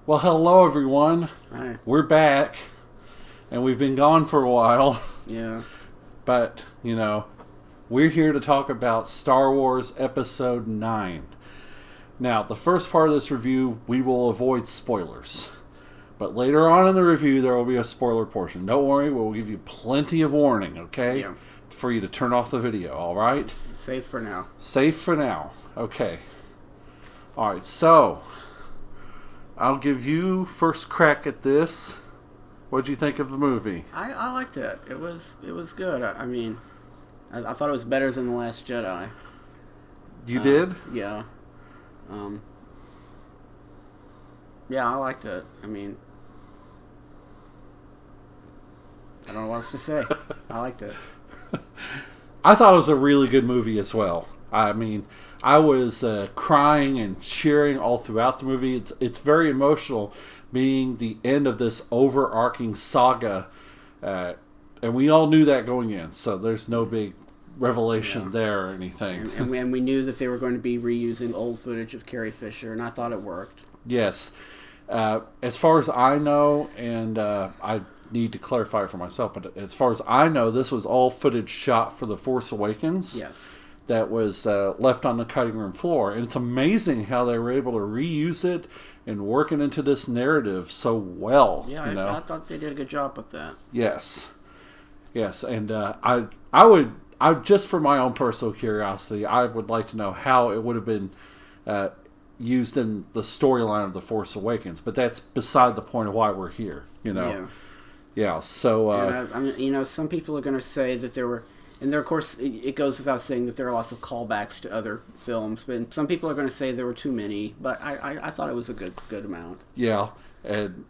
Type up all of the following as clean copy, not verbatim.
Well, hello everyone. Hi. We're back, and we've been gone for a while, Yeah. but we're here to talk about Star Wars Episode 9. Now, the first part of this review, we will avoid spoilers. But later on in the review, there will be a spoiler portion. Don't worry, we'll give you plenty of warning, okay? Yeah. For you to turn off the video, alright? Safe for now. Safe for now. Okay. Alright, so I'll give you first crack at this. What'd you think of the movie? I liked it. It was good. I thought it was better than The Last Jedi. You did? Yeah. Yeah, I liked it. I don't know what else to say. I liked it. I thought it was a really good movie as well. I was crying and cheering all throughout the movie. It's very emotional, being the end of this overarching saga, and we all knew that going in. So there's no big revelation there or anything. And we knew that they were going to be reusing old footage of Carrie Fisher, and I thought it worked. Yes, as far as I know, and I need to clarify for myself, but as far as I know, this was all footage shot for The Force Awakens. Yes. That was left on the cutting room floor. And it's amazing how they were able to reuse it and work it into this narrative so well. Yeah, I thought they did a good job with that. Yes. And I just for my own personal curiosity, I would like to know how it would have been used in the storyline of The Force Awakens. But that's beside the point of why we're here, Yeah, so... some people are going to say that there were... And there, of course, it goes without saying that there are lots of callbacks to other films. But some people are going to say there were too many. But I thought it was a good amount. Yeah, and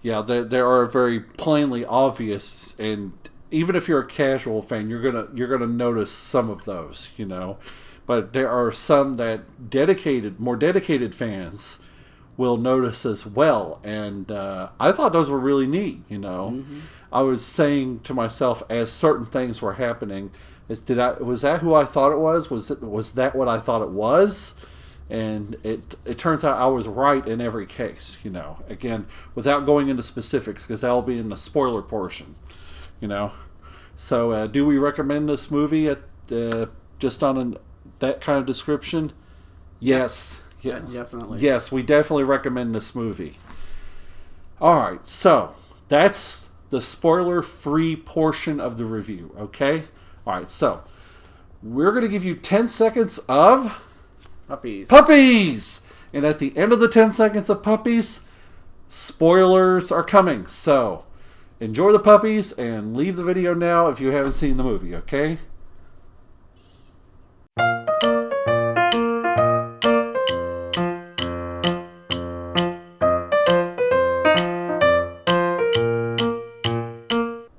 there are very plainly obvious, and even if you're a casual fan, you're gonna notice some of those, But there are some that more dedicated fans will notice as well, and I thought those were really neat. Mm-hmm. I was saying to myself as certain things were happening, was that who I thought it was? Was that what I thought it was? And it turns out I was right in every case. Again, without going into specifics, because that'll be in the spoiler portion. So do we recommend this movie at just on that kind of description? Yes. Yeah, definitely. Yes, we definitely recommend this movie. All right, so that's the spoiler-free portion of the review, okay? All right, so we're going to give you 10 seconds of... Puppies! And at the end of the 10 seconds of puppies, spoilers are coming. So enjoy the puppies and leave the video now if you haven't seen the movie, okay?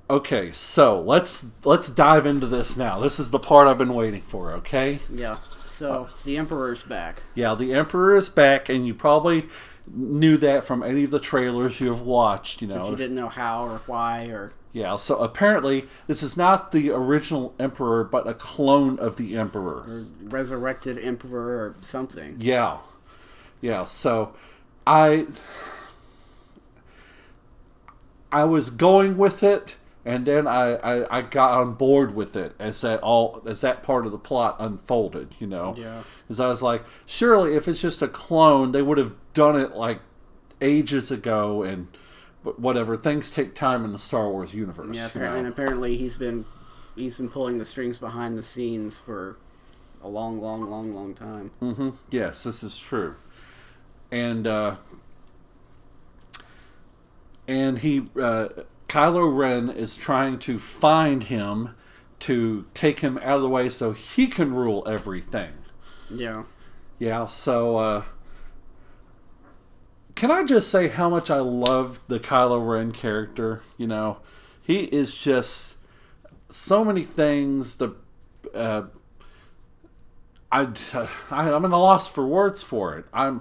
Okay, so let's dive into this now. This is the part I've been waiting for, okay? Yeah. So the Emperor's back. Yeah, the Emperor is back, and you probably knew that from any of the trailers you have watched, But you didn't know how or why or... Yeah, so apparently this is not the original Emperor, but a clone of the Emperor. Or resurrected Emperor or something. Yeah, so I was going with it, and then I got on board with it as that part of the plot unfolded, Yeah. Because I was like, surely if it's just a clone, they would have done it like ages ago, but whatever. Things take time in the Star Wars universe. Yeah, and apparently he's been pulling the strings behind the scenes for a long time. Mm-hmm. Yes, this is true, and he. Kylo Ren is trying to find him to take him out of the way so he can rule everything. Yeah. Yeah, so can I just say how much I love the Kylo Ren character? He is just so many things. I'm at a loss for words for it. I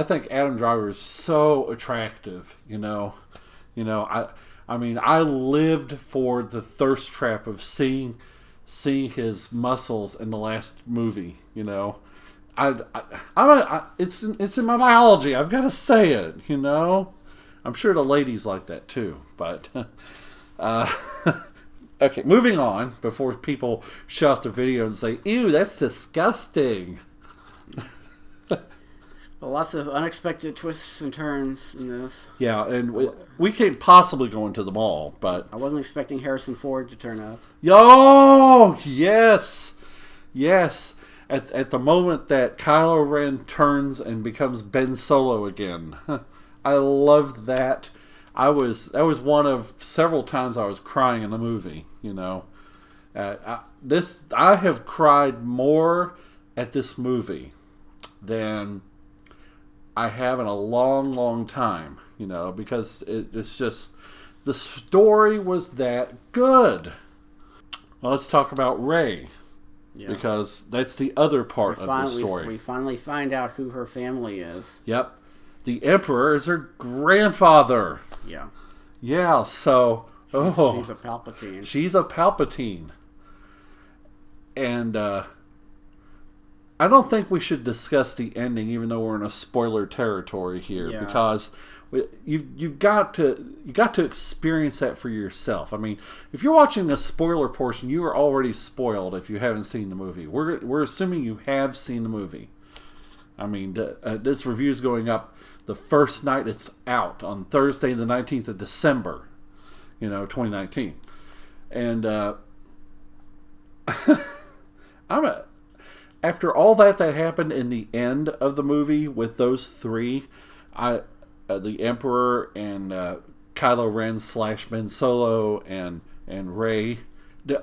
think Adam Driver is so attractive, I lived for the thirst trap of seeing his muscles in the last movie, it's in my biology. I've got to say it. You know, I'm sure the ladies like that too. But okay, moving on before people shut off the video and say, "Ew, that's disgusting." Well, lots of unexpected twists and turns in this. Yeah, and we can't possibly go into them all, but I wasn't expecting Harrison Ford to turn up. Yo, yes, yes. At the moment that Kylo Ren turns and becomes Ben Solo again, I loved that. That was one of several times I was crying in the movie. You know, I have cried more at this movie than I have in a long, long time, you know, because it's just, the story was that good. Well, let's talk about Rey, because that's the other part of the story. We finally find out who her family is. Yep. The Emperor is her grandfather. Yeah. Yeah, so... She's a Palpatine. She's a Palpatine. And, I don't think we should discuss the ending, even though we're in a spoiler territory here, because you've got to experience that for yourself. I mean, if you're watching the spoiler portion, you are already spoiled if you haven't seen the movie. We're assuming you have seen the movie. I mean, this review is going up the first night it's out on Thursday, the 19th of December, 2019, and after all that happened in the end of the movie with those three, the Emperor and Kylo Ren / Ben Solo and Rey,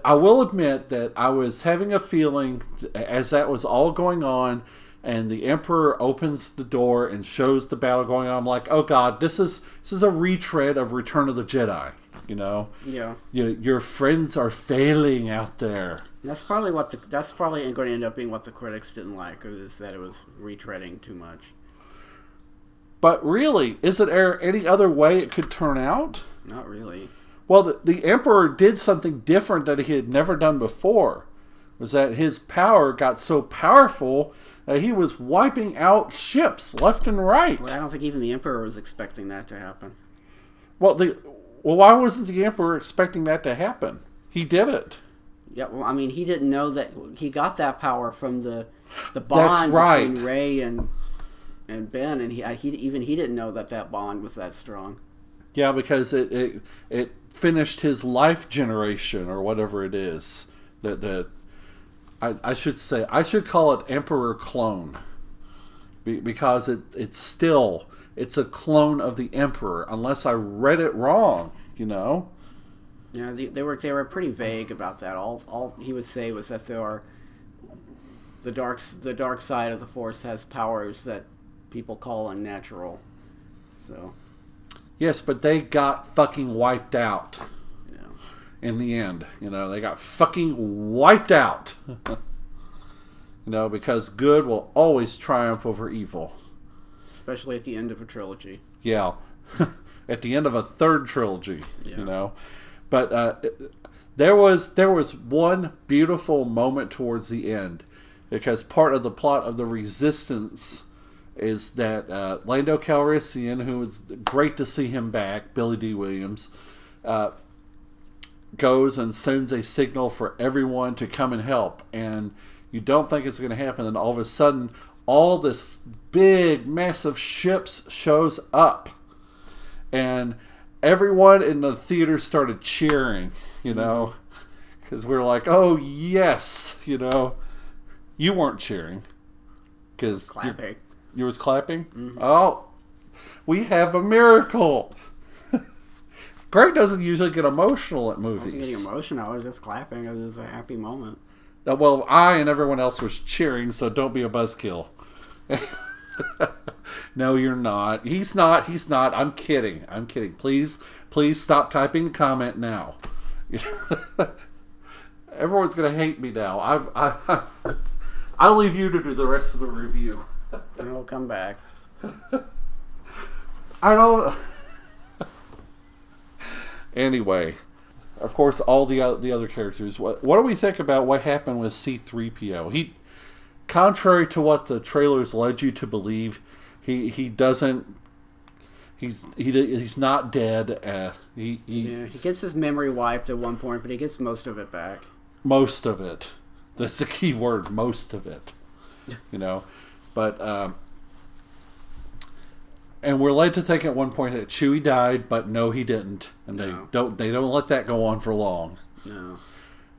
I will admit that I was having a feeling as that was all going on, and the Emperor opens the door and shows the battle going on. I'm like, oh God, this is a retread of Return of the Jedi. Yeah. Your friends are failing out there. That's probably going to end up being what the critics didn't like, is that it was retreading too much. But really, is there any other way it could turn out? Not really. Well, the Emperor did something different that he had never done before. Was that his power got so powerful that he was wiping out ships left and right. Well, I don't think even the Emperor was expecting that to happen. Well, why wasn't the Emperor expecting that to happen? He did it. Yeah, well, I mean, he didn't know that he got that power from the bond between Rey and Ben, and he didn't know that bond was that strong. Yeah, because it finished his life generation or whatever it is. I should call it Emperor clone, because it's a clone of the Emperor, unless I read it wrong. Yeah, they were pretty vague about that. All he would say was that the dark side of the Force has powers that people call unnatural. So. Yes, but they got fucking wiped out. Yeah. In the end, they got fucking wiped out. Because good will always triumph over evil. Especially at the end of a trilogy. Yeah. At the end of a third trilogy, But there was one beautiful moment towards the end, because part of the plot of the Resistance is that Lando Calrissian, who was great to see him back, Billy D. Williams, goes and sends a signal for everyone to come and help, and you don't think it's going to happen, and all of a sudden, all this big, massive ships shows up, and everyone in the theater started cheering, because we're like, oh, yes, You weren't cheering. Because clapping. You was clapping? Mm-hmm. Oh, we have a miracle. Greg doesn't usually get emotional at movies. I wasn't getting emotional. I was just clapping. It was a happy moment. Well, I and everyone else was cheering, so don't be a buzzkill. No, you're not. He's not. I'm kidding. Please stop typing the comment now. Everyone's going to hate me now. I'll leave you to do the rest of the review. And we'll come back. I don't... Anyway, of course, all the other characters. What do we think about what happened with C-3PO? contrary to what the trailers led you to believe, he doesn't. He's not dead. He gets his memory wiped at one point, but he gets most of it back. Most of it. That's the key word. Most of it. But and we're led to think at one point that Chewie died, but no, he didn't, and they don't let that go on for long.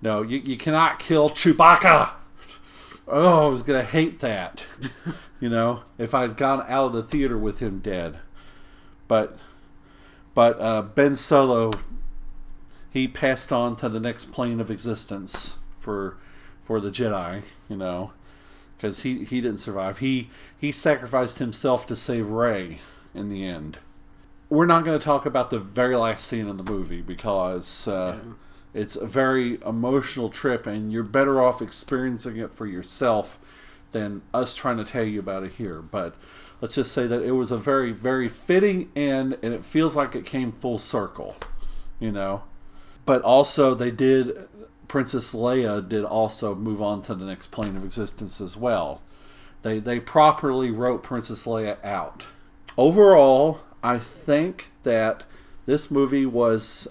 No, you cannot kill Chewbacca. Oh, I was gonna hate that. If I'd gone out of the theater with him dead. But Ben Solo, he passed on to the next plane of existence for the Jedi, because he didn't survive. He sacrificed himself to save Rey in the end. We're not going to talk about the very last scene in the movie because it's a very emotional trip, and you're better off experiencing it for yourself than us trying to tell you about it here. But let's just say that it was a very, very fitting end, and it feels like it came full circle, But also, Princess Leia did also move on to the next plane of existence as well. They properly wrote Princess Leia out. Overall, I think that this movie was,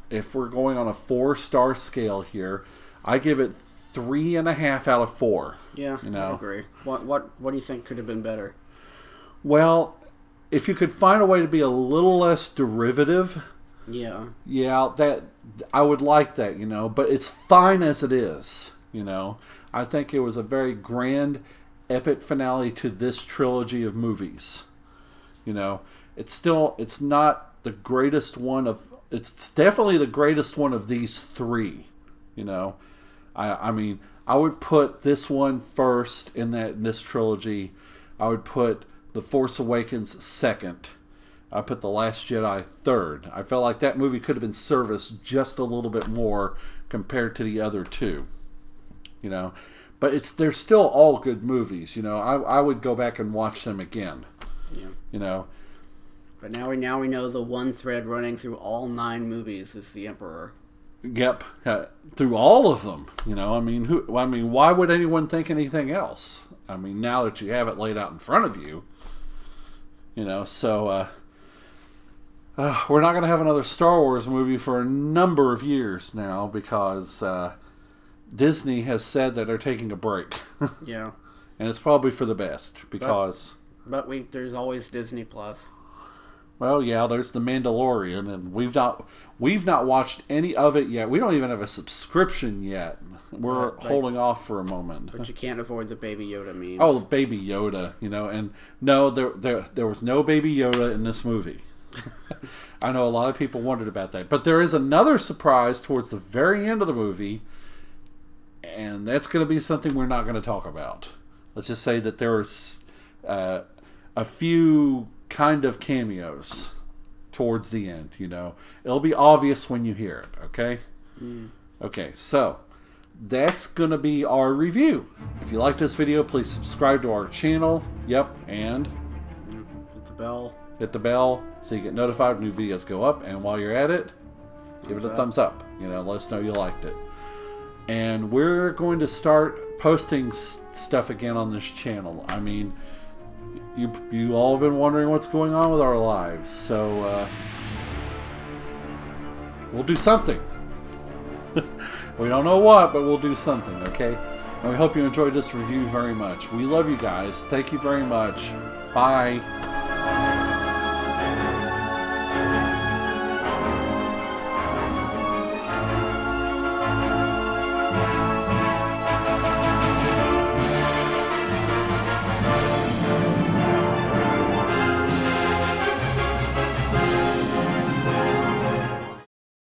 if we're going on a 4-star scale here, I give it 3.5 out of 4. Yeah, I agree. What do you think could have been better? Well, if you could find a way to be a little less derivative, yeah, that I would like that, But it's fine as it is, I think it was a very grand, epic finale to this trilogy of movies. It's not the greatest one of. It's definitely the greatest one of these three. I mean, I would put this one first in this trilogy. I would put The Force Awakens second. I put The Last Jedi third. I felt like that movie could have been serviced just a little bit more compared to the other two. But they're still all good movies. I would go back and watch them again. Yeah. But now we know the one thread running through all 9 movies is the Emperor. Yep, through all of them. Why would anyone think anything else? Now that you have it laid out in front of you. So we're not going to have another Star Wars movie for a number of years now because Disney has said that they're taking a break. Yeah. And it's probably for the best because... But there's always Disney Plus. Well, yeah, there's The Mandalorian, and we've not watched any of it yet. We don't even have a subscription yet. We're holding off for a moment. But you can't avoid the Baby Yoda memes. Oh, Baby Yoda, and no, there was no Baby Yoda in this movie. I know a lot of people wondered about that. But there is another surprise towards the very end of the movie, and that's going to be something we're not going to talk about. Let's just say that there's a few kind of cameos towards the end. It'll be obvious when you hear it. Okay. Okay, so that's gonna be our review. If you like this video, please subscribe to our channel. Yep, and hit the bell so you get notified when new videos go up. And while you're at it, give it a thumbs up. Let us know you liked it. And we're going to start posting stuff again on this channel. You all have been wondering what's going on with our lives, so we'll do something. We don't know what, but we'll do something, okay? And we hope you enjoyed this review very much. We love you guys. Thank you very much. Bye.